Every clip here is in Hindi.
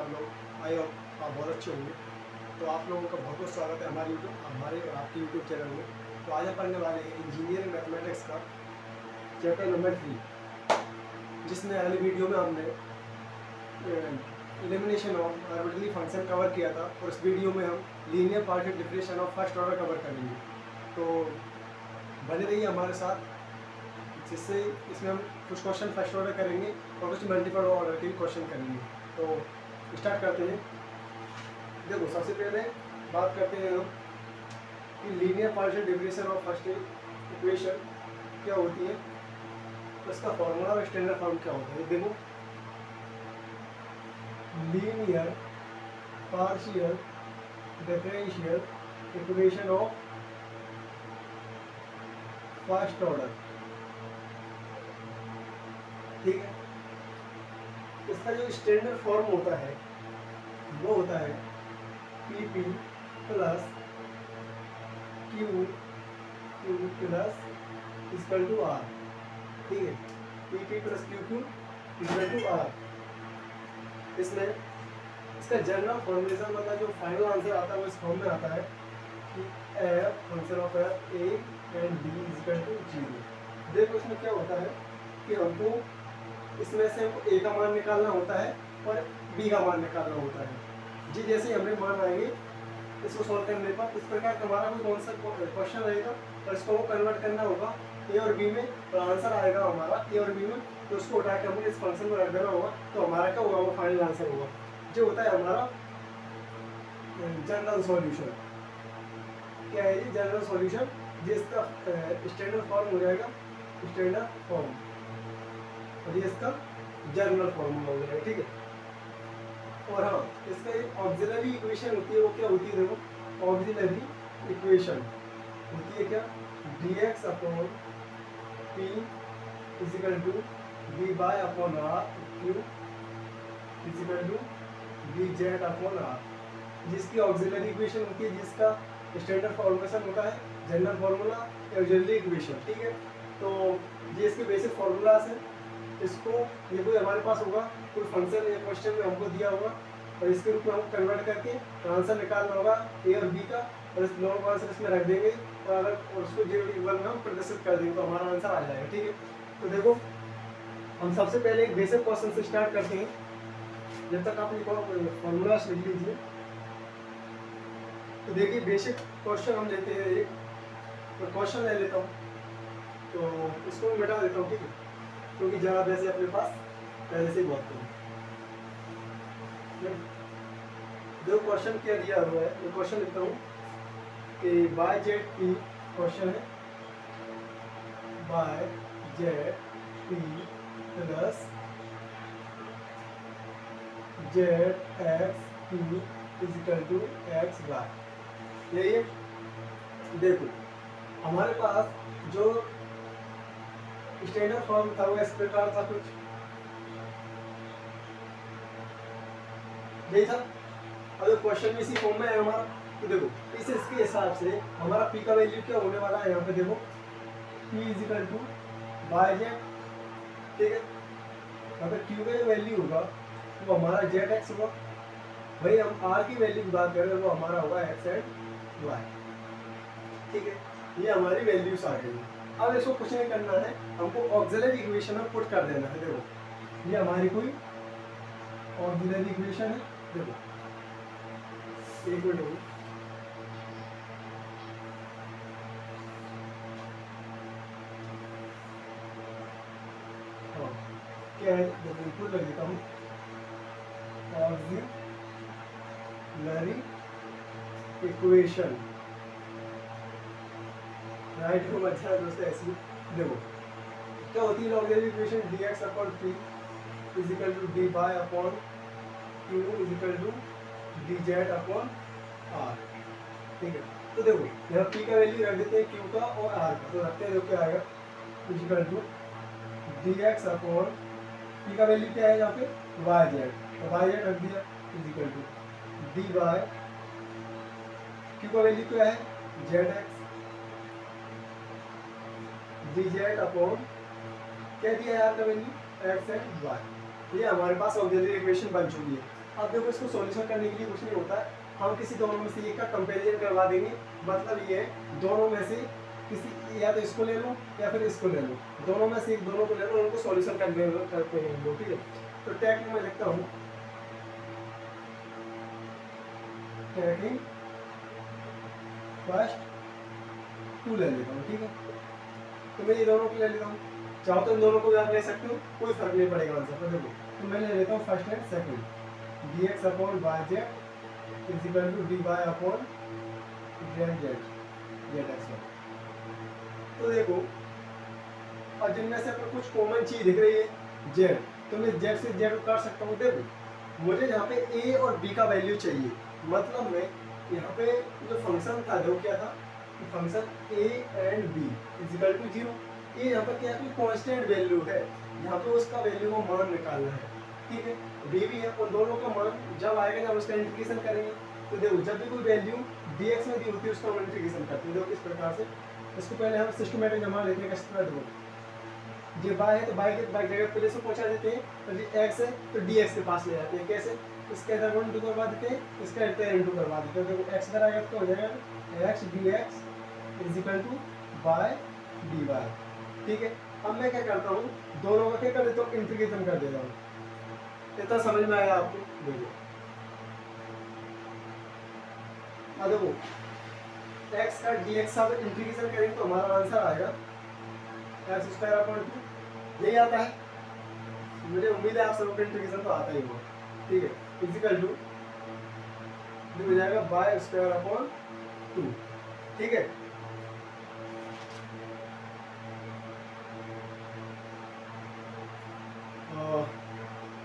आप लोग? आई होप आप बहुत अच्छे होंगे। तो आप लोगों का बहुत बहुत स्वागत है हमारे और आपके यूट्यूब चैनल में। तो आज हम पढ़ने वाले हैं इंजीनियरिंग मैथमेटिक्स का चैप्टर नंबर 3, जिसमें अगली वीडियो में हमने elimination of arbitrary function cover किया था, और इस वीडियो में हम linear partial differential of first order cover करेंगे। तो बने रहिए हमारे साथ, जिससे इसमें हम कुछ क्वेश्चन फर्स्ट ऑर्डर करेंगे और कुछ मल्टीपल ऑर्डर के क्वेश्चन करेंगे। तो स्टार्ट करते हैं। देखो, सबसे पहले बात करते हैं हम कि linear partial differential of first equation क्या होती है, तो इसका फॉर्मूला और स्टैंडर्ड फॉर्म क्या होता है। देखो, linear partial differential equation of first order, ठीक है। इसका जो स्टैंडर्ड फॉर्म होता है वो होता है p p plus q q plus equal to r, ठीक है। P p plus q q equal to r. इसमें इसका जनरल फॉर्मुलेशन मतलब जो फाइनल आंसर आता है वो इस फॉर्म में आता है कि f function of f a and b equal to 0। देखो, इसमें क्या होता है कि हमको इसमें से ए का मान निकालना होता है और बी का मान निकालना होता है। जी, जैसे हमने मान आएंगे इसको सॉल्व करने पर, इस प्रकार हमारा कोई कौन सा क्वेश्चन रहेगा और इसको वो कन्वर्ट करना होगा ए और बी में, और आंसर आएगा हमारा ए और बी में, तो उसको उठा के हमें इस फंक्शन में रख देना होगा, तो हमारा क्या होगा, वो फाइनल आंसर होगा, जो होता है हमारा जनरल सॉल्यूशन। क्या है ये जनरल सॉल्यूशन, जिसका स्टैंडर्ड फॉर्म हो जाएगा स्टैंडर्ड फॉर्म, और ये इसका जनरल फॉर्मूला हो जाएगा, ठीक है। और हाँ, इसका एक ऑक्सिलरी इक्वेशन होती है, वो क्या होती है, देखो ऑक्सिलरी इक्वेशन होती है क्या, dx upon p is equal to dy upon r q is equal to dz upon r, जिसकी ऑक्सिलरी इक्वेशन होती है, जिसका स्टैंडर्ड फॉर्मेशन होता है जनरल फॉर्मूला ऑक्सिलरी इक्वेशन, ठीक है। तो ये इसके बेसिक फॉर्मूलाज हैं। इसको ये कोई हमारे पास होगा, कोई फंक्शन या क्वेश्चन में हमको दिया होगा, और इसके रूप में हम कन्वर्ट करके आंसर निकालना होगा ए और बी का, और इस दोनों का आंसर इसमें रख देंगे, और अगर उसको जो इक्वल में हम प्रदर्शित कर देंगे तो हमारा आंसर आ जाएगा, ठीक है। तो देखो, हम सबसे पहले एक बेसिक क्वेश्चन से स्टार्ट करते हैं। जब तक आप फॉर्मूला लिख लीजिए, तो देखिए बेसिक क्वेश्चन हम लेते हैं एक, तो क्वेश्चन ले लेता हूँ, तो इसको मैं मिटा देता हूँ, ठीक है, क्योंकि जरा वैसे अपने पास पहले से ही बहुत कम। जो क्वेश्चन क्या दिया हुआ है, वो क्वेश्चन लिखता हूँ कि बाय जेड पी, क्वेश्चन है by z p plus z x p is equal to x y. यही है। देखो, हमारे पास जो स्टैंडर्ड फॉर्म था वो इस प्रकार था, कुछ नहीं था। अगर क्वेश्चन भी इसी फॉर्म में है हमारा, तो देखो इसके हिसाब से हमारा p का वैल्यू क्या होने वाला है, यहाँ पे देखो p is equal to by z, ठीक है। अगर q का जो वैल्यू होगा वो हमारा जेड एक्स होगा, वही हम r की वैल्यू की बात करें वो हमारा होगा एक्स एंड वाई, ठीक है। ये हमारी वैल्यूज आ गई। अब इसको कुछ नहीं करना है, हमको ऑक्सिलरी इक्वेशन में पुट कर देना है। देखो, ये हमारी कोई ऑक्सिलरी इक्वेशन है, देखो एक मिनट होगी, हाँ क्या है, देखो इनपुट लग देता हूँ, ऑक्सिलरी इक्वेशन, राइट हो अच्छा दोस्तों। ऐसी देखो क्या होती है auxiliary equation, dx upon p is equal to dy upon q is equal to dz upon r, ठीक है। तो देखो यहाँ p का वैल्यू रख देते हैं q का और r का, तो रखते हैं, देखो क्या आएगा is equal to dx upon p का वैल्यू क्या है यहाँ पे yz, तो yz रख दिया इजिकल टू dy, q का वैल्यू क्या है zx, dz अपॉन क्या दिया है आपका वैल्यू एक्स एंड वाई। ये हमारे पास ऑक्सिलरी इक्वेशन बन चुकी है। अब देखो इसको सॉल्यूशन करने के लिए कुछ नहीं होता है, हम किसी दोनों में से एक का कंपैरिजन करवा देंगे। मतलब ये दोनों में से किसी, या तो इसको ले लो या फिर इसको ले लो, दोनों में से एक दोनों को ले लो, उनको सॉल्यूशन करते हैं हम लोग, ठीक है। तो टैकिंग में लिखता हूँ, टैकिंग फर्स्ट टू ले लेता हूँ, ठीक है। तो मैं ये दोनों को ले लेता हूँ, चाहो तो इन दोनों को भी आप ले सकते हो, कोई फर्क नहीं पड़ेगा आंसर पर। देखो तो मैं ले लेता हूँ first and second, dx upon by z is equal to dy upon Z x. तो देखो और जिनमें से आपको कुछ कॉमन चीज दिख रही है जेड, तो मैं जेड से जेड काट सकता हूँ। देखो मुझे यहाँ पे ए और बी का वैल्यू चाहिए, मतलब मैं यहाँ पे जो फंक्शन था वो क्या था, function a and b is equal to 0। ये यहाँ पर क्या है, कांस्टेंट वैल्यू है, यहाँ पे उसका वैल्यू को मान निकालना है, ठीक है। बी भी है, उन दोनों का मान जब आएगा जब उसका इंटीग्रेशन करेंगे। तो देखो जब भी कोई वैल्यू dx में दी होती है उसका हम इंटीग्रेशन करते हैं। देखो इस प्रकार से, इसको पहले हम सिस्टमैटिक जमा लेते हैं कस्टमर। देखो ये बाय है तो बाय के बाय जगह पहले से पहुंचा देते हैं, और ये x है तो dx के पास ले जाते हैं। कैसे, इसका इधर इंटू करवा देते हैं, इसका इधर इंटू करवा देते हैं। देखो x इधर आएगा तो हो जाएगा x dx is equal to by dy, ठीक है। अब मैं क्या करता हूँ, दोनों का क्या कर देता हूँ, इंटीग्रेशन कर देता हूँ। इतना समझ में आया आपको? देखो देखो x का dx साथ इंटीग्रेशन करेंगे तो हमारा आंसर आएगा x स्क्वायर अपॉन 2, यही आता है। मुझे उम्मीद है आप सबको इंटीग्रेशन तो आता ही होगा, ठीक है। इक्वल टू हो जाएगा बाय स्क्वायर अपॉन 2, ठीक है।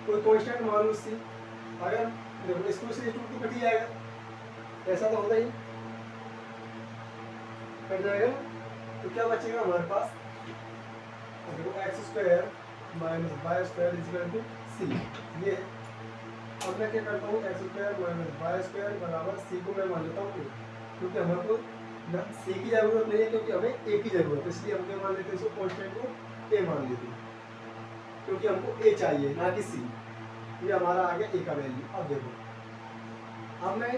कोई कांस्टेंट मान लो सी, अगर देखो इसको से 2 तो कट ही जाएगा, ऐसा तो होता ही कट जाएगा। तो क्या बचेगा हमारे पास, देखो x square minus Y square is equal to C. ये अब मैं क्या करता हूँ, X square minus Y square बराबर सी को मैं मान लेता हूँ, क्योंकि हमको सी की जरूरत नहीं है, क्योंकि हमें ए की जरूरत है। इसलिए हम क्या मान लेते हैं, इसको कांस्टेंट को ए मान लेते हैं, क्योंकि हमको ए चाहिए ना कि सी। ये हमारा आ गया ए का वैल्यू। अब देखो अब मैं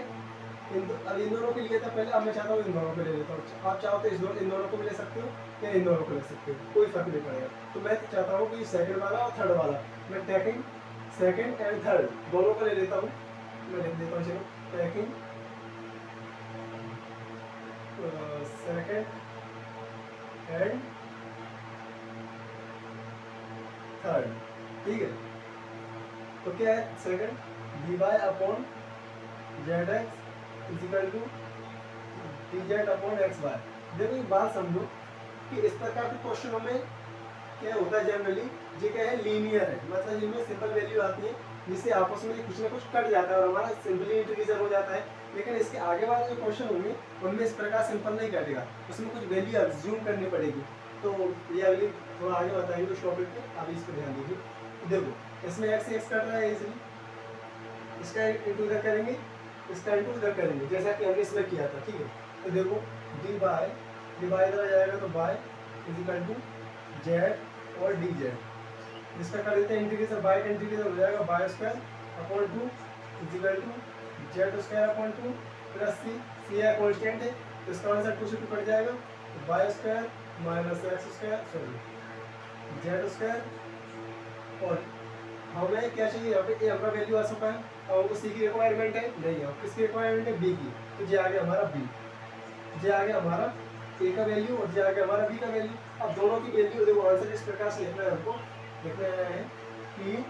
इन दोनों के लिए था पहले, अब मैं चाहता हूँ इन दोनों को ले लेता हूँ। आप चाहो तो इन दोनों को भी ले सकते हो या इन दोनों को ले सकते हो, कोई फर्क नहीं पड़ेगा। तो मैं चाहता हूँ कि सेकंड वाला और थर्ड वाला, मैं टेकिंग सेकंड एंड थर्ड दोनों को ले लेता हूँ। मैं लिख देता हूँ, चलो टेकिंग सेकंड एंड थर्ड, ठीक है। तो क्या है, second d Y upon Z x is equal to d Z upon x y. देखो एक बात समझो कि इस प्रकार के क्वेश्चनों में क्या होता है, जनरली ये क्या है, लीनियर है, मतलब जिनमें सिंपल वैल्यू आती है, जिससे आपस में कुछ ना कुछ कट जाता है और हमारा सिंपली इंटीग्रेशन हो जाता है। लेकिन इसके आगे वाले जो क्वेश्चन होंगे उनमें इस प्रकार सिंपल नहीं कटेगा, उसमें कुछ वैल्यू अज्यूम करनी पड़ेगी। तो ये अगली थोड़ा आगे बताएंगे उस टॉपिक पे, अभी इस पर ध्यान दीजिए। देखो इसमें एक्स एक्स कट रहा है इजीली, इसका इंटू इधर करेंगे, इसका इंटू इधर करेंगे, जैसा कि हमने इसमें किया था, ठीक है। तो देखो डी बाय इधर आ जाएगा तो by is equal to z और डी जेड, इसका कर देते हैं इंटीग्रेशन, बाय का इंटीग्रेशन हो जाएगा by square upon 2 is equal to Z square upon 2 plus C है कांस्टेंट है, तो इसका आंसर 2 से 2 कट जाएगा, तो bye square minus x square sorry Z square. और हमें क्या चाहिए, यहाँ पे ए हमारा वैल्यू आ चुका है, और हमको सी की रिक्वायरमेंट है नहीं है, किसकी रिक्वायरमेंट है, बी की। तो ये आ गया हमारा बी, ये आ गया हमारा ए का वैल्यू और ये आ गया हमारा बी का वैल्यू। अब दोनों की वैल्यू देखो, आंसर इस प्रकार से लिखना है हमको, लिखना है कि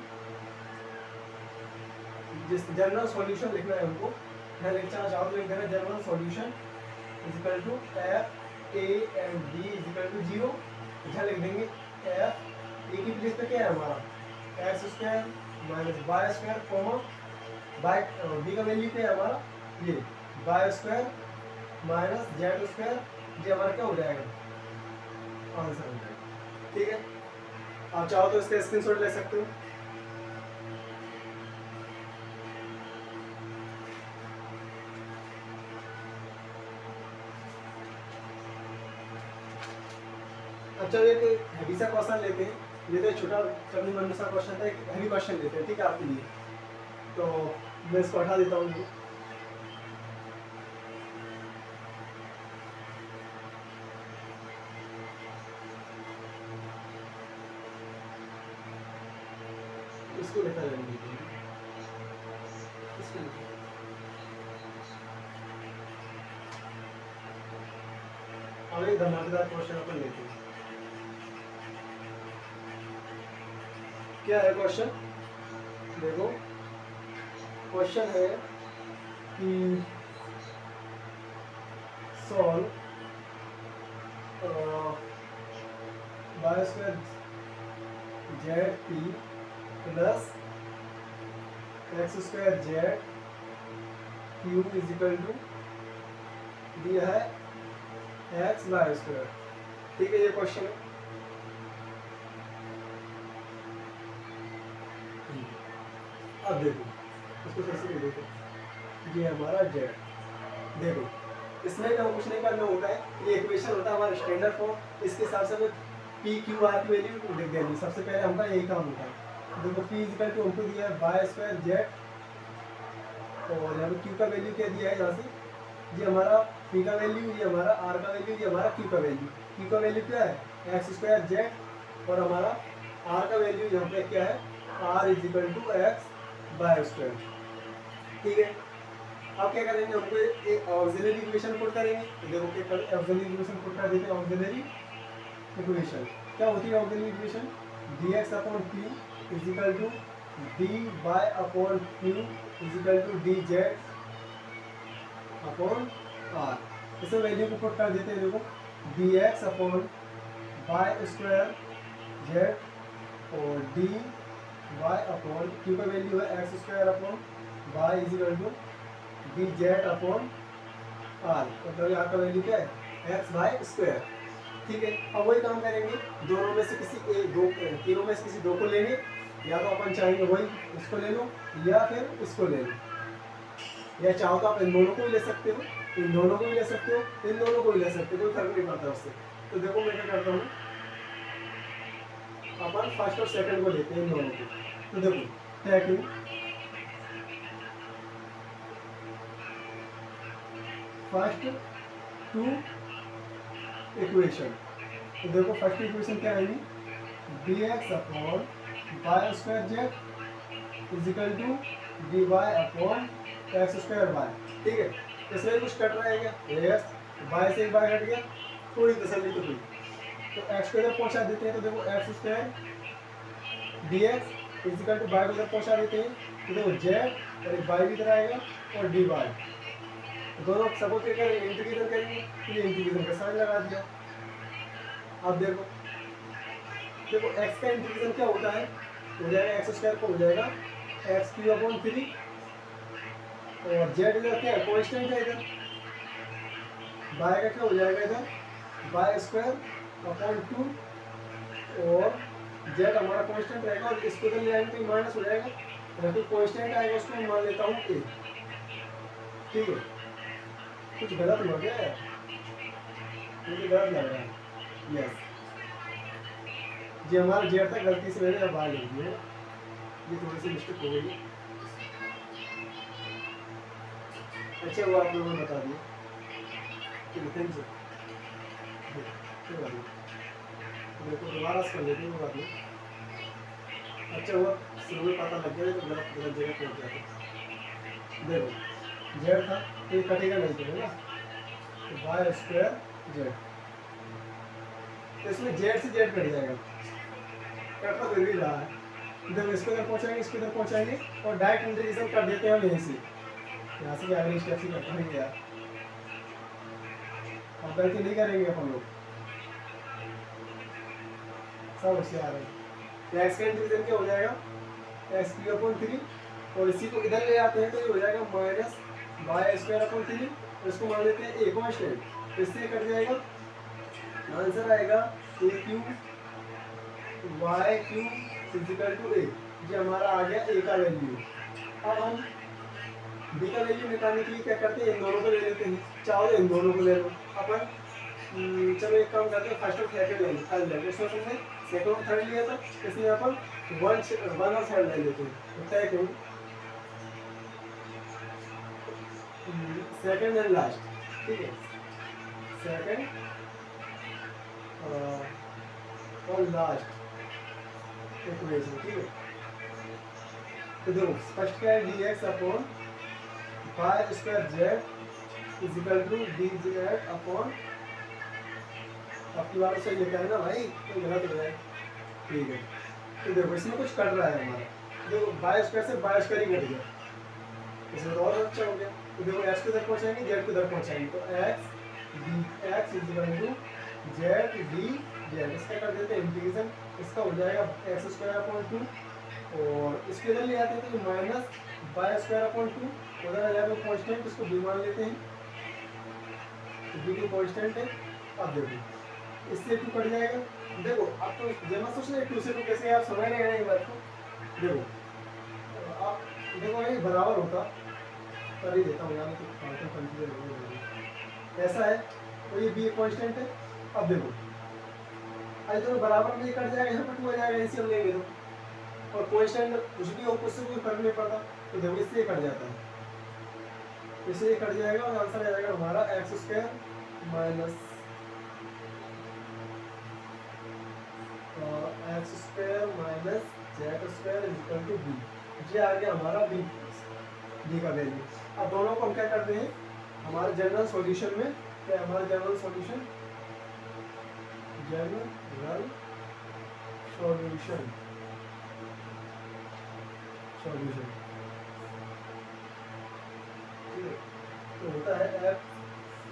जिस जनरल सॉल्यूशन लिखना है हमको, मैं लिखना चाहूँ तो लिख देना general solution is equal to f a and b is equal to 0। इधर लिख देंगे एफ ए की प्लेस पे क्या है हमारा x square minus Y square comma by b का वैल्यू क्या है हमारा, ये y square minus z square, ये हमारा क्या हो जाएगा, आंसर हो जाएगा, ठीक है। आप चाहो तो इसका स्क्रीनशॉट ले सकते हो। अच्छा एक हैवी सा क्वेश्चन लेते हैं, ये तो छोटा कभी मन सा क्वेश्चन था, एक हैवी क्वेश्चन लेते हैं, ठीक है आपके लिए। तो मैं इसको हटा देता हूँ। इसको लिखा जाएगा, इसको लिखा। अब एक धमाकेदार क्वेश्चन अपन लेते हैं। क्या है क्वेश्चन? देखो क्वेश्चन है कि solve y square z p plus x square z q is equal to दिया है एक्स वाई स्क्वायर। ठीक है, ये क्वेश्चन है। अब देखो इसको कैसे भी देखो, ये हमारा जेड। देखो इसमें क्या कुछ नहीं करना होता है, ये इक्वेशन होता है हमारा स्टैंडर्ड फॉर्म। इसके हिसाब से हमें पी क्यू आर की वैल्यू लिख देंगे। सबसे पहले हमारा यही काम होता है। देखो पी इक्वल टू हमको दिया है वाई स्क्वायर जेड, और यहाँ पे क्यू का वैल्यू क्या दिया है यहाँ से, ये हमारा पी का वैल्यू, ये हमारा आर का वैल्यू, ये हमारा क्यू का वैल्यू। क्यू का वैल्यू क्या है एक्स स्क्वायर जेड, और हमारा आर का वैल्यू यहाँ पे क्या है r is equal to x y square. ठीक है, अब क्या करेंगे, हमको एक ऑक्सिलरी इक्वेशन पुट करेंगे। तो देखो क्या ऑक्सिलरी इक्वेशन पुट कर देते हैं। ऑक्सिलरी इक्वेशन क्या होती है? Auxiliary equation dx upon q is equal to dy upon q is equal to dz upon r। इसे वैल्यू को पुट कर देते हैं। देखो dx upon Y square z और dy अपॉन q का वैल्यू है x square upon y is equal to dz upon r। मतलब यहाँ का वैल्यू क्या है एक्स वाई स्क्वायर। ठीक है, अब वही काम करेंगे। दोनों में से किसी एक दो, तीनों में से किसी दो को लेंगे, या तो अपन चाहेंगे वही इसको ले लो या फिर इसको ले लो, या चाहो तो आप इन दोनों को भी ले सकते हो, इन दोनों को भी ले सकते हो, इन दोनों को भी ले सकते हो, कोई फर्क नहीं पड़ता उससे। तो देखो मैं क्या करता हूँ, अपन फर्स्ट और सेकंड को लेते हैं इन दोनों को। तो देखो टेकिंग फर्स्ट टू इक्वेशन। तो देखो फर्स्ट इक्वेशन क्या आएगी, dx upon Y square z is equal to dy upon x square y. ठीक है, इसमें कुछ कट रहा है क्या? यस, y से एक बार कट गया, थोड़ी तसल्ली तो हुई। तो x को इधर पहुंचा देते हैं। तो देखो x square dx is equal to y को इधर पहुंचा देते हैं। तो देखो z और एक y भी इधर आएगा और dy। दोनों सबको क्या करेंगे, इंटीग्रेशन करेंगे। ये इंटीग्रेशन का साइन लगा दिया। अब देखो देखो x का इंटीग्रेशन क्या होता है, हो जाएगा एक्स स्क्वायर को हो जाएगा एक्स क्यू अपॉन 3, और जेड इधर क्या है कॉन्स्टेंट है, इधर y का क्या हो जाएगा इधर वाई स्क्वायर अपॉन 2, और जेड हमारा कॉन्स्टेंट रहेगा। और इसको इधर ले आएंगे तो माइनस हो जाएगा, तो कॉन्स्टेंट आएगा उसको मैं मान लेता हूँ a। ठीक है, कुछ गलत हो गया है, मुझे गलत लग रहा है। यस, ये हमारा जेड था, गलती से मैंने अब आ लिख दिया, ये थोड़ी सी मिस्टेक हो गई। अच्छा वो आप लोगों ने बता दिया कि थैंक यू। देखो दोबारा कर लेते हैं, वो बात नहीं। अच्छा हुआ शुरू में पता लग गया तो गलत गलत जगह पहुँच जाता। देखो जेड था, ये कटेगा नहीं करेगा, तो वाई स्क्वायर जेड, तो इसमें जेड से जेड कट जाएगा, कट तो फिर भी रहा है। इधर इसको इधर पहुँचाएंगे, इसको इधर पहुँचाएंगे, और डायरेक्ट इंटीग्रेशन कर देते हैं हम यहीं से, यहाँ से अगले स्टेप से करेंगे यार। अब गलती नहीं करेंगे अपन लोग, सब होशियार है। एक्स का इंटीग्रेशन क्या हो जाएगा एक्स क्यू अपॉन 3, और इसी को इधर ले आते हैं तो ये हो जाएगा माइनस वाई स्क्वायर अपॉन 3, और इसको मान लेते हैं ए कांस्टेंट, इससे कट जाएगा, आंसर आएगा A Q Y Q equal to A. ये हमारा आ गया ए का वैल्यू। अब हम बी का वैल्यू निकालने के लिए क्या करते हैं, इन दोनों को ले लेते हैं, चाहो तो इन दोनों को ले लो अपन। चलो एक काम करते हैं, फर्स्ट और सेकंड ले लो, थर्ड ले लो। इसमें तुमने सेकंड और थर्ड लिया था, इसलिए अपन वन और थर्ड ले लेते हैं। तो सेकंड एंड लास्ट, ठीक है, सेकंड और लास्ट इक्वेशन, ठीक है। तो देखो फर्स्ट क्या है, d x upon Y square z is equal to d Z upon, आपकी बात सही है क्या है ना भाई, कोई गलत हो जाए, ठीक है। तो देखो इसमें कुछ कट रहा है हमारा, देखो वाई स्क्वायर से वाई स्क्वायर ही कट गया, इसमें तो और अच्छा हो गया। तो देखो एक्स को इधर पहुंचाएंगे, जेड को इधर पहुंचाएंगे, तो x D x is equal to z D z, इसका कर देते हैं इंटीग्रेशन, इसका हो जाएगा एक्स स्क्वायर अपॉन 2, और इसके इधर ले आते हैं तो माइनस वाई स्क्वायर अपॉन 2, उधर आ जाएगा कॉन्स्टेंट, इसको बी मान लेते हैं, तो बी की कॉन्स्टेंट है। अब देखो इससे 2 कट जाएगा, देखो आप तो जब मैं सोच रहे 2 से 2 कैसे, आप समझ रहे हैं ये बात को। देखो आप देखो ये बराबर होता, कर ही देता हूँ यार, तो कंफ्यूजन हो गया, ऐसा है, तो ये बी कांस्टेंट है। अब देखो आज दोनों बराबर में कट जाएगा, यहाँ पर 2 आ जाएगा, एलसीएम लेंगे तो, और कांस्टेंट कुछ भी हो उससे कोई फर्क नहीं पड़ता, तो देखो इससे कट जाता है, इससे कट जाएगा और आंसर आ जाएगा हमारा x square minus x square minus z square equal to B, ये आ गया हमारा बी का वैल्यू। अब दोनों को हम क्या करते हैं, हमारे जनरल सॉल्यूशन में क्या, हमारा जनरल सॉल्यूशन सॉल्यूशन ठीक है, तो होता है f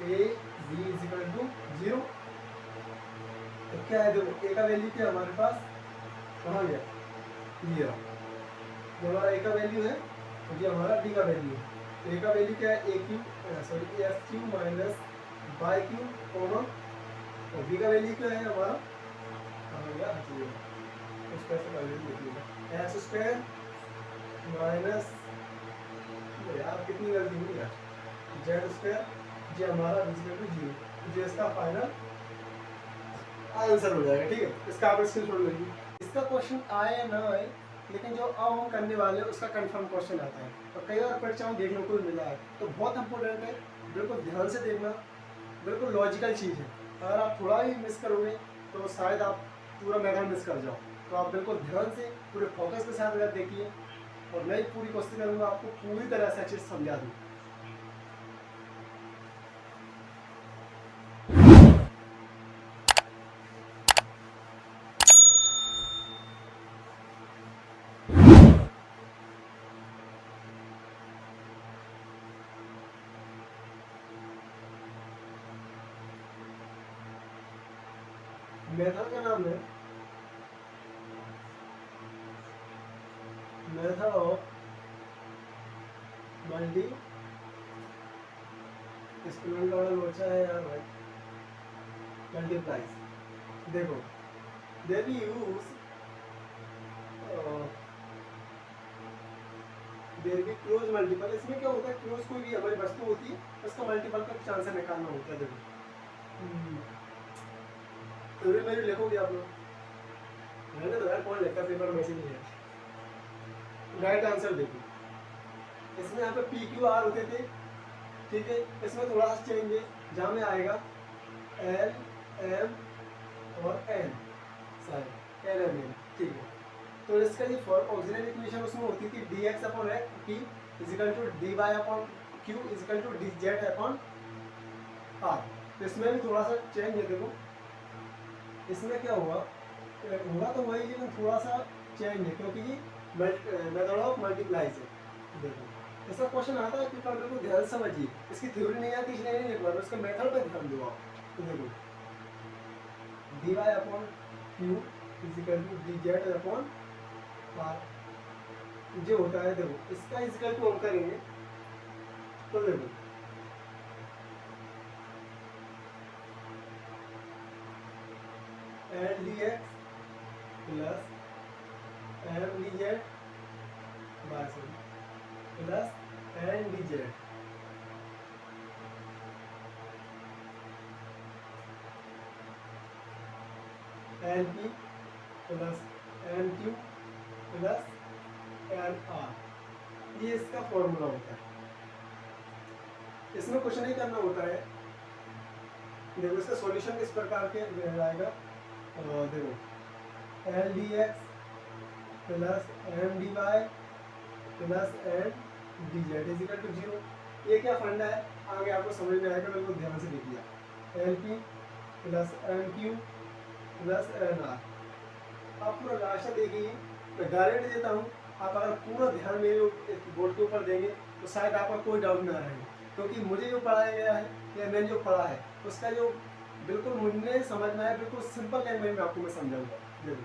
a b is equal to 0। तो क्या है, देखो ए का वैल्यू क्या हमारे पास, कहाँ गया, ये जो हमारा ए का वैल्यू है, तो ये हमारा बी का वैल्यू है। तो ए का वैल्यू क्या है, A Q sorry S Q minus by Q comma, और बी का वैल्यू क्या है हमारा, कहाँ गया, उस कैसे का वैल्यू देखिएगा, एस स्क्वायर माइनस, यार कितनी गलती हुई यार, जेड स्क्वायर, ये हमारा इक्वल टू 0, ये इसका फाइनल आंसर हो जाएगा, ठीक है। इसका आप स्क्रीनशॉट ले लीजिए। इसका क्वेश्चन आए या ना आए, लेकिन जो अब हम करने वाले हैं उसका कंफर्म क्वेश्चन आता है, और कई बार परीक्षाओं में देखने को मिला है, तो बहुत इंपॉर्टेंट है, बिल्कुल ध्यान से देखना, बिल्कुल लॉजिकल चीज़ है। अगर आप थोड़ा ही मिस करोगे तो शायद आप पूरा मेथड मिस कर जाओ, तो आप बिल्कुल ध्यान से पूरे फोकस के साथ अगर देखिए, और मैं पूरी कोशिश करूँगा आपको पूरी तरह से अच्छे से समझा दूँ। मेथड का नाम है मेथड ऑफ मल्टी, स्टूडेंट का बड़ा अच्छा है यार भाई, मल्टीप्लाइज। देखो दे बी यूज देर भी क्लोज मल्टीपल, इसमें क्या होता है, क्लोज कोई भी हमारी वस्तु होती है, उसका मल्टीपल का कुछ आंसर निकालना होता है। देखो तो मेरे लिखोगे आप लोग, मैंने तो यार कौन लिखता पेपर में, नहीं है। राइट आंसर देखो, इसमें यहाँ पे पी क्यू आर होते थे, ठीक है, इसमें थोड़ा सा चेंज है, जहाँ में आएगा एल एम और एन, शायद एल एम एन, ठीक है। तो इसका ये ऑक्सिलरी इक्वेशन उसमें होती थी d x upon p is equal to d Y upon q is equal to d Z upon r. तो इसमें भी थोड़ा सा चेंज है, देखो इसमें क्या हुआ, होगा तो वही, लेकिन थोड़ा सा चेंज है, क्योंकि ये मेथड ऑफ मल्टीप्लाइज है। देखो इसका क्वेश्चन आता है, पेपर में को ध्यान से समझिए, इसकी थ्योरी नहीं आती इसलिए नहीं लिख रहा, उसका मेथड पे ध्यान दो आप। तो देखो d Y upon q is equal to d Z upon r, जो होता है, देखो इसका इज इक्वल टू हम करेंगे, तो देखो l d x plus m d z plus n d z, n p plus n q plus n r, ये इसका फॉर्मूला होता है। इसमें कुछ नहीं करना होता है। देखो इसका सॉल्यूशन किस प्रकार के आएगा, देखो l d x plus m d y plus n d z is equal to 0। ये क्या फंडा है, आगे आपको समझ में आएगा, बिल्कुल ध्यान से देखिए। L p plus m q plus n r. आप पूरा रास्ता देखिए, मैं गारंटी देता हूँ आप अगर पूरा ध्यान मेरे बोर्ड के ऊपर देंगे तो शायद आपका कोई डाउट ना रहे, क्योंकि मुझे जो पढ़ाया गया है या मैंने जो पढ़ा है उसका जो बिल्कुल मुझे समझ में आया, बिल्कुल सिंपल लैंग्वेज में आपको मैं समझाऊंगा। देखो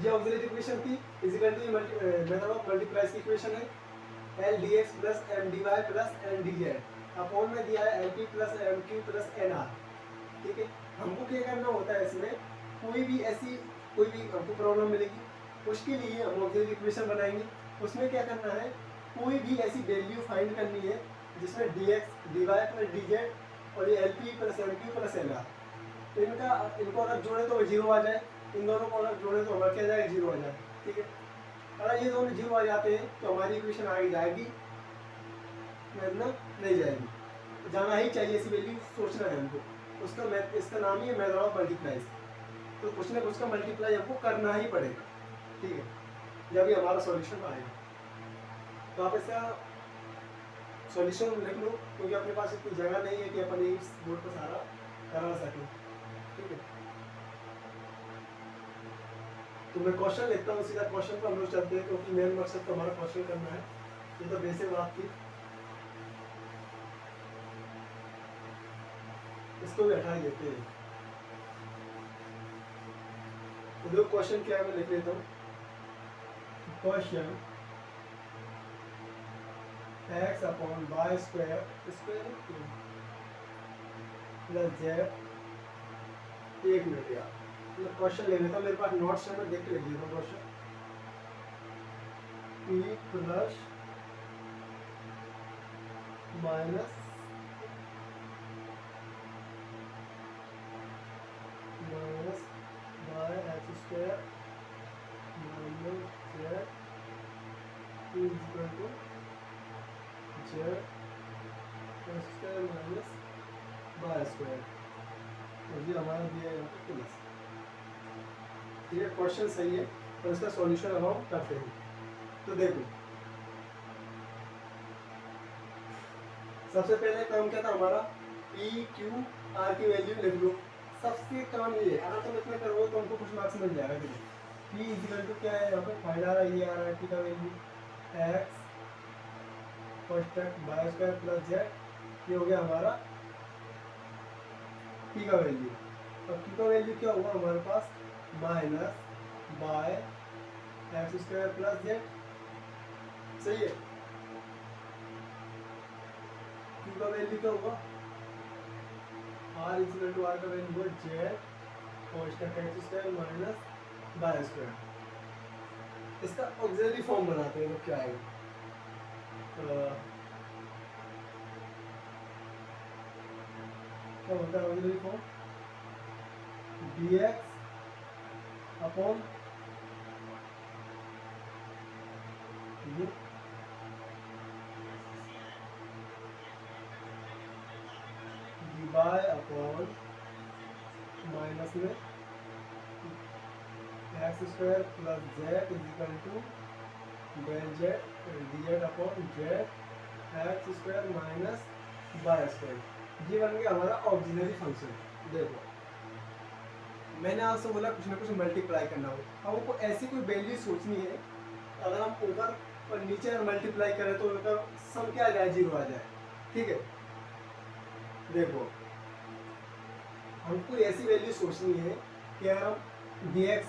ये ऑक्सिलरी इक्वेशन थी is equal to method of multiply की इक्वेशन है l d x plus m d y plus n d Z upon में दिया है l p plus m q plus n r. ठीक है, हमको क्या करना होता है, इसमें कोई भी ऐसी कोई भी हमको प्रॉब्लम मिलेगी उसके लिए हम ऑक्सिलरी इक्वेशन बनाएंगे। उसमें क्या करना है, कोई भी ऐसी वैल्यू फाइंड करनी है जिसमें d x d y plus D z और ये l p plus m q plus n r, तो इनको अगर जोड़े तो 0 आ जाए, इन दोनों को अगर जोड़े तो हमारा क्या जाएगा 0 आ जाए। ठीक है, अगर ये दोनों 0 आ जाते हैं तो हमारी इक्वेशन आगे जाएगी वरना नहीं जाएगी, जाना ही चाहिए, ऐसी वैल्यू सोचना है हमको। इसका नाम ही है मेथड ऑफ मल्टीप्लाई। तो कुछ ना कुछ का मल्टीप्लाई हमको करना ही पड़ेगा। ठीक है, जब भी हमारा सॉल्यूशन आएगा तो आप इसका सॉल्यूशन लिख लो, क्योंकि अपने पास इतनी जगह नहीं है कि अपन इस बोर्ड पर सारा करा सकें। ठीक है, तो मैं क्वेश्चन लिखता हूँ, सीधा क्वेश्चन पर हम लोग चलते हैं, क्योंकि मेन मकसद तो हमारा क्वेश्चन करना है। ये तो बेसिक बात थी, इसको भी हटा देते हैं। तो दो क्वेश्चन क्या है मैं लिख लेता हूँ। Question x upon Y square plus Z, एक मिनट यार मैं क्वेश्चन ले लेता हूँ, मेरे पास नोट्स है, मैं देख के लिख लेता हूँ। Question p plus minus by X square minus Z is equal to Z X square minus by square, और ये हमारा दिया है यहाँ पे प्लस। ये क्वेश्चन सही है और इसका सॉल्यूशन अब हम करते हैं। तो देखो सबसे पहले काम क्या था हमारा, पी क्यू आर की वैल्यू लिख लो। सबसे काम ये है, अगर तुम इतना करोगे तो हमको कुछ मार्क्स मिल जाएगा। पी इज इक्वल टू क्या है, यहाँ पे फाइंड आ रहा है, ये आ रहा है पी का value X constant Y square plus Z, ये हो गया हमारा पी का वैल्यू। अब पी का वैल्यू क्या हुआ हमारे पास, minus by X square plus Z. सही है, पी का वैल्यू क्या हुआ, R is equal to R का वैल्यू हुआ Z constant X square minus Y square. इसका ऑक्सिलरी फॉर्म बनाते हैं तो क्या आएगा, क्या होता है ऑक्सिलरी फॉर्म, dx अपॉन ये बाय अपॉन माइनस में X square plus Z is equal to del Z D Z upon Z X square minus Y square. ये बन गया हमारा ऑक्सिलरी फंक्शन। देखो मैंने आपसे बोला कुछ ना कुछ मल्टीप्लाई करना हो, अब हमको ऐसी कोई वैल्यू सोचनी है, अगर हम ऊपर और नीचे मल्टीप्लाई करें तो उनका सम क्या आ जाए, 0 आ जाए। ठीक है, देखो हमको ऐसी वैल्यू सोचनी है कि अगर हम dx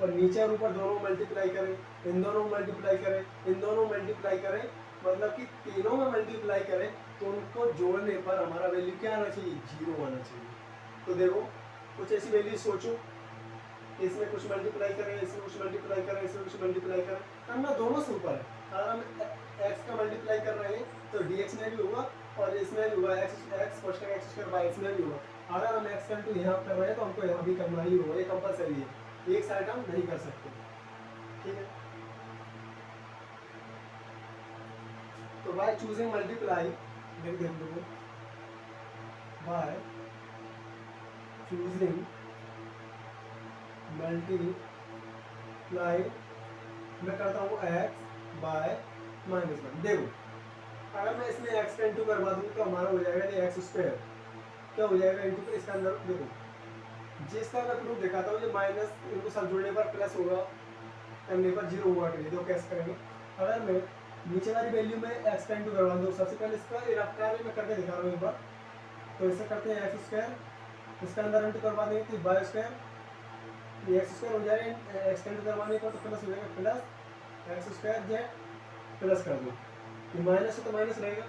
और नीचे और ऊपर दोनों मल्टीप्लाई करें, इन दोनों मल्टीप्लाई करें, इन दोनों मल्टीप्लाई करें, मतलब कि तीनों में मल्टीप्लाई करें तो उनको जोड़ने पर हमारा वैल्यू क्या आना चाहिए, 0 आना चाहिए। तो देखो कुछ ऐसी वैल्यू सोचो, इसमें कुछ मल्टीप्लाई करें, इसमें कुछ मल्टीप्लाई करें, इसमें कुछ मल्टीप्लाई करें, करना दोनों से ऊपर है। अगर हम x का मल्टीप्लाई कर रहे हैं तो dx में भी होगा और इसमें भी होगा, x constant x square by इसमें भी होगा। अगर हम x का यहाँ कर रहे हैं तो हमको यहाँ भी करना ही होगा, ये कंपलसरी है, एक साइड हम नहीं कर सकते। ठीक है, तो बाय चूजिंग मल्टीप्लाई देख दो बाय चूजिंग मल्टीप्लाई मैं करता हूँ x बाय -1। देखो अगर मैं इसमें x का इंटू करवा दूँ तो हमारा हो जाएगा ये x स्क्वायर क्या हो जाएगा इंटू इसका अंदर देखो जिसका मैं प्रूफ दिखाता हूँ ये माइनस इनको सब जोड़ने पर प्लस होगा करने पर 0 हुआ के लिए तो कैसे करेंगे। अगर मैं नीचे वाली वैल्यू में x का इंटू करवा दूँ सबसे पहले इसका रफ्तार मैं करके दिखा रहा हूँ एक बार। तो इसे करते हैं x स्क्वायर इसका अंदर इंटू करवा देंगे तो वाई स्क्वायर ये x स्क्वायर हो जाएगा x का इंटू करवाने पर तो प्लस हो जाएगा plus x square Z plus कर दो ये माइनस है तो माइनस रहेगा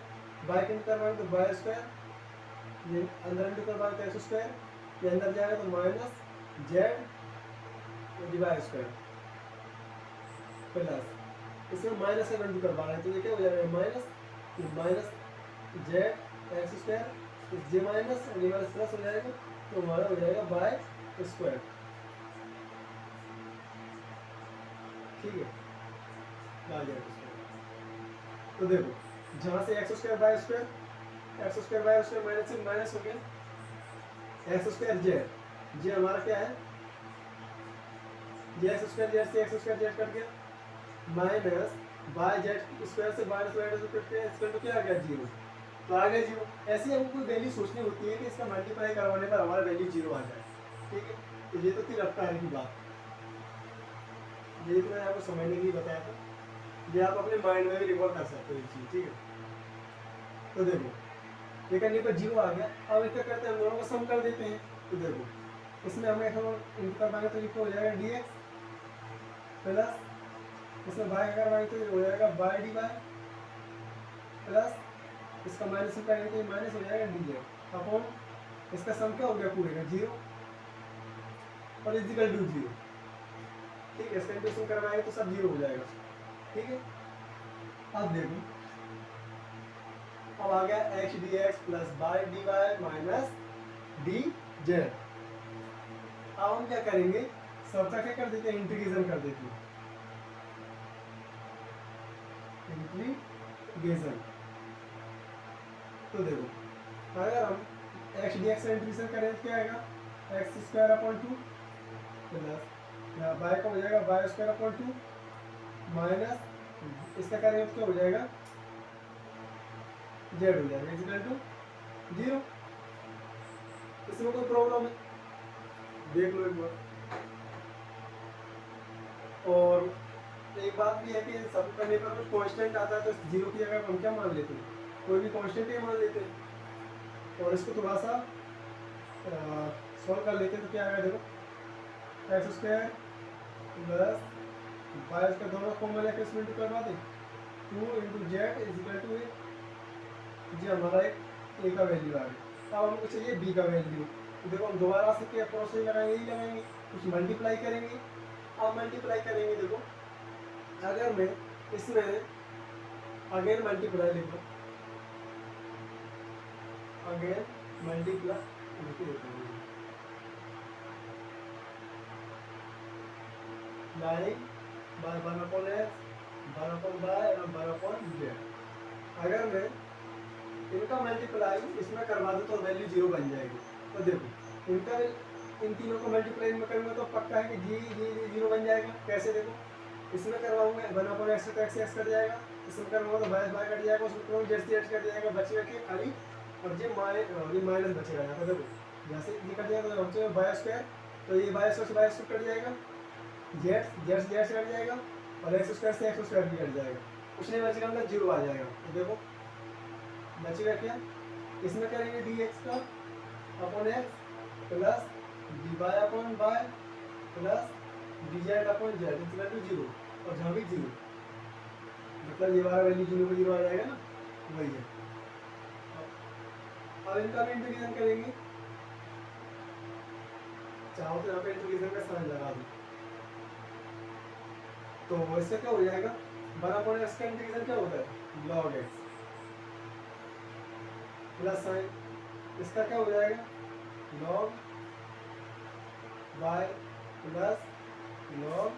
बाई का इंटू करवाएंगे तो वाई स्क्वायर ये अंदर इंटू करवाएंगे तो एक्स स्क्वायर ये अंदर जाएगा तो minus Z Y square plus इसमें माइनस का इंटू करवा रहे हैं तो ये क्या हो जाएगा minus Z X square Z minus plus हो जाएगा तो हमारा हो जाएगा वाई स्क्वायर। ठीक है तो देखो जहाँ से x square by square minus से माइनस हो गया एक्स स्क्वायर जेड जे हमारा क्या है जे एक्स स्क्वायर जेड से एक्स स्क्वायर जेड कट गया माइनस बाय जेड स्क्वायर से माइनस वाई स्क्वायर कट गया इसका तो क्या आ गया 0 तो आ गया 0। ऐसे हमको कोई वैल्यू सोचनी होती है कि इसका मल्टीप्लाई करवाने पर हमारा वैल्यू 0 आ जाए। ठीक है तो ये तो थी रफ्तार की बात ये तो मैंने आपको समझने के लिए बताया था ये आप अपने माइंड में भी रिकॉर्ड कर सकते हो ये चीज़। ठीक है तो देखो ये करने पर 0 आ गया। अब क्या करते हैं हम दोनों को सम कर देते हैं तो देखो इसमें हमें इंटू करवाएंगे तो ये हो जाएगा dx प्लस इसमें बाय करवाएंगे तो ये हो जाएगा बाय डी वाई प्लस इसका माइनस करेंगे तो ये माइनस हो जाएगा dz अपॉन इसका सम क्या हो गया पूरे का 0 और इक्वल टू 0। ठीक है इसका इंटीग्रेशन करवाएंगे तो सब 0 हो जाएगा। ठीक है अब देखो अब आ गया X D x plus by D Y minus D Z. अब हम क्या करेंगे सबका क्या कर देते हैं इंटीग्रेशन कर देते हैं इंटीग्रेशन। तो देखो अगर हम एक्स डी एक्स का इंटीग्रेशन करें तो क्या आएगा x square upon 2 plus by का हो जाएगा बाय स्क्वायर अपॉन 2 माइनस इसका करेंगे तो क्या हो जाएगा जेड हो जाएगा इक्वल टू 0। इसमें कोई प्रॉब्लम है देख लो एक बार। और एक बात भी है कि सब करने पर कुछ कांस्टेंट आता है तो 0 की जगह हम क्या मान लेते हैं कोई भी कांस्टेंट ही मान लेते हैं। और इसको थोड़ा सा सॉल्व कर लेते हैं तो क्या आएगा देखो x square plus Y square दोनों कॉमन है किस इंटू करवा दें 2 into Z is equal to G हमारा एक ए का वैल्यू आ गया। अब हमको चाहिए बी का वैल्यू तो देखो हम दोबारा से क्या प्रोसेस लगाएंगे ही लगाएंगे कुछ मल्टीप्लाई करेंगे। अब मल्टीप्लाई करेंगे देखो अगर मैं इसमें अगेन मल्टीप्लाई लिखूँ अगेन मल्टीप्लाई लिख देता हूँ लाइक बाय 1/x 1/y अगर मैं इनका मल्टीप्लाई इसमें करवा दूँ तो वैल्यू 0 बन जाएगी। तो देखो इनका इन तीनों को मल्टीप्लाई में करूँगा तो पक्का है कि जी 0 बन जाएगा। कैसे देखो इसमें करवाऊंगा 1/x तो x कट जाएगा इसमें करवाऊंगा तो बाय कट जाएगा उसमें करूँगा जेड कट जाएगा बचेगा कि खाली और ये माइनस बचेगा यहाँ पर। देखो जैसे ये कट जाएगा तो हमसे बाय स्क्वायर तो ये बाय स्क्वायर कट जाएगा जेड से कट जाएगा और एक्स स्क्वायर से एक्स स्क्वायर भी कट जाएगा कुछ नहीं बचेगा मतलब 0 आ जाएगा। तो देखो बचेगा क्या इसमें करेंगे डी एक्स का upon X plus D Y upon Y plus D Z upon Z equal to 0 और जहाँ भी 0 मतलब ये वाला वैल्यू 0 को 0 आ जाएगा ना वही है। अब इनका भी इंटीग्रेशन करेंगे चाहो तो यहाँ पे इंटीग्रेशन का साइन लगा दूँ तो इससे क्या हो जाएगा 1/x का इंटीग्रेशन क्या होता है log x प्लस साइन इसका क्या हो जाएगा log y plus log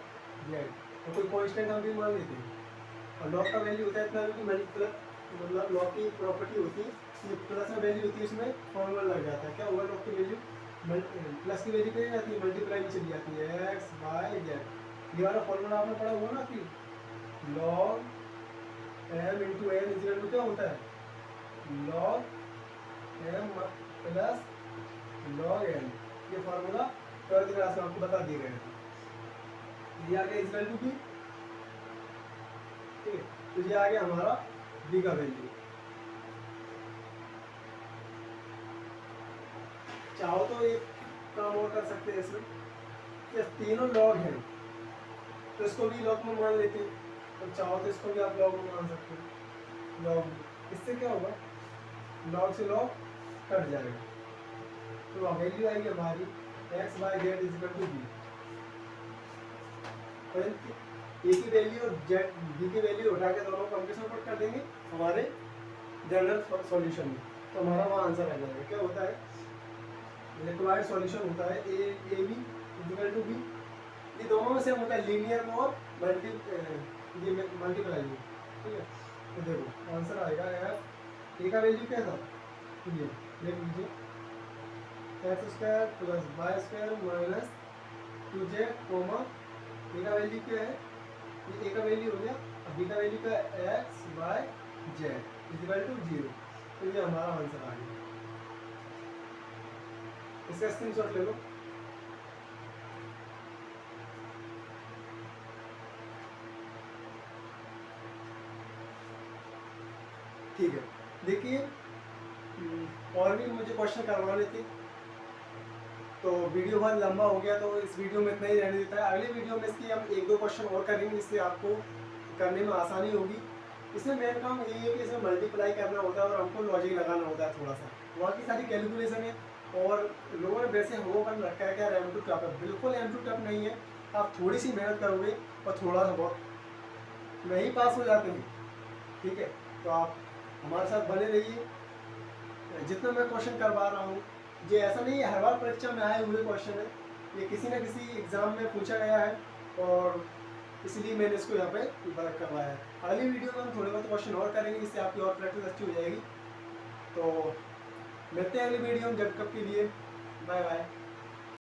z और कोई कांस्टेंट हम भी मान लेते हैं और log का वैल्यू होता है इतना कि मतलब log की प्रॉपर्टी होती है ये प्लस में वैल्यू होती है इसमें फॉर्मूला लग जाता है, क्या होगा लॉग की वैल्यू प्लस की वैल्यू कहीं जाती है मल्टीप्लाई में चली जाती है एक्स बाय जेड। ये वाला फॉर्मूला आपने पढ़ा हुआ ना कि log M into N equal to क्या होता है log M plus log N. ये फॉर्मूला 12th क्लास में आपको बता दिए गए थे। ये आ गया इजिकल टू बी, ठीक है। तो ये आ गया हमारा बी का वैल्यू। चाहो तो एक काम और कर सकते हैं इसमें कि तीनों लॉग हैं तो इसको भी लॉग में मान लेते हैं, और चाहो तो इसको भी आप लॉग में मान सकते हैं लॉग। इससे क्या होगा लॉग से लॉग कट जाएगा, तो वैल्यू आएगी हमारी X by Z is equal to B. A की वैल्यू और जेड बी की वैल्यू उठा के दोनों को कंप्यूटर पुट कर देंगे हमारे जनरल सॉल्यूशन में, तो हमारा वहाँ आंसर आ जाएगा। क्या होता है रिक्वायर्ड सॉल्यूशन होता है A B equal to B. ये दोनों में सेम होता है लीनियर में और मल्टीप्लाई में, ठीक है। तो देखो आंसर आएगा एफ ए का वैल्यू क्या था ये देख लीजिए X square plus Y square minus 2z comma A का वैल्यू क्या है ये ए का वैल्यू हो गया, अब बी का वैल्यू क्या है X by Z equal to 0। तो ये हमारा आंसर आ गया। इसका स्क्रीनशॉट ले लो। ठीक है, देखिए और भी मुझे क्वेश्चन करवाने थे तो वीडियो बहुत लंबा हो गया, तो इस वीडियो में इतना ही रहने देता है। अगले वीडियो में इसकी हम 1-2 क्वेश्चन और करेंगे, इससे आपको करने में आसानी होगी। इसमें मेन काम यही है कि इसमें मल्टीप्लाई करना होता है और हमको लॉजिक लगाना होता है थोड़ा सा, बाकी सारी कैलकुलेशन है। और लोगों ने वैसे हो बन रखा है क्या M2 टफ है, बिल्कुल M2 टफ नहीं है। आप थोड़ी सी मेहनत करोगे और थोड़ा सा बहुत नहीं पास हो जाते हैं, ठीक है। तो आप हमारे साथ बने रहिए, जितना मैं क्वेश्चन करवा रहा हूँ ये ऐसा नहीं है हर बार परीक्षा में आए हुए क्वेश्चन है, ये किसी न किसी एग्ज़ाम में पूछा गया है और इसलिए मैंने इसको यहाँ पे वर्क करवाया है। अगली वीडियो में हम थोड़े बहुत क्वेश्चन और करेंगे, इससे आपकी और प्रैक्टिस अच्छी हो जाएगी। तो मिलते हैं अगली वीडियो में, जब कब के लिए बाय बाय।